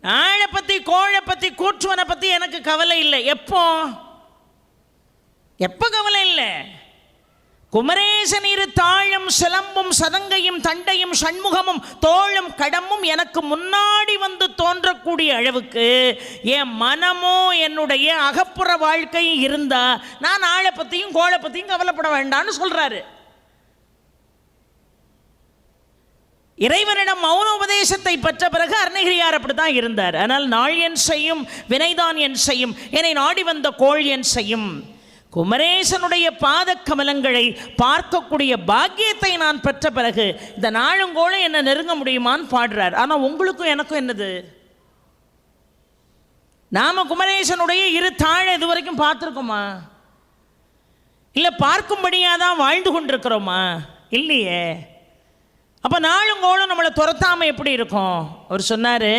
ஆளை பற்றி கோழை பற்றி கூற்றுவனை பற்றி எனக்கு கவலை இல்லை. எப்போ கவலை இல்லை? குமரேசன் இரு தாழும் சிலம்பும் சதங்கையும் தண்டையும் சண்முகமும் தோளும் கடமும் எனக்கு முன்னாடி வந்து தோன்றக்கூடிய அளவுக்கு என் மனமோ என்னுடைய அகப்புற வாழ்க்கையும் இருந்தா நான் ஆளை பற்றியும் கோழை பற்றியும் கவலைப்பட வேண்டாம்னு சொல்றாரு. இறைவனிடம் மௌன உபதேசத்தை பெற்ற பிறகு அருணகிரியார் அப்படித்தான் இருந்தார். ஆனால் நாள் என் செய்யும் வினைதான் என் செய்யும், என்னை நாடி வந்த கோள் என் செய்யும். குமரேசனுடைய பாத கமலங்களை பார்க்கக்கூடிய பாக்கியத்தை நான் பெற்ற பிறகு இந்த நாளுங்கோளும் என்ன நெருங்க முடியுமான்னு பாடுறார். ஆனால் உங்களுக்கும் எனக்கும் என்னது? நாம குமரேசனுடைய இரு தாழ இதுவரைக்கும் பார்த்துருக்கோமா? இல்லை பார்க்கும்படியாக தான் வாழ்ந்து கொண்டிருக்கிறோமா? இல்லையே. அப்போ நாளுங்கோளும் நம்மளை துரத்தாமல் எப்படி இருக்கும்? அவர் சொன்னார்,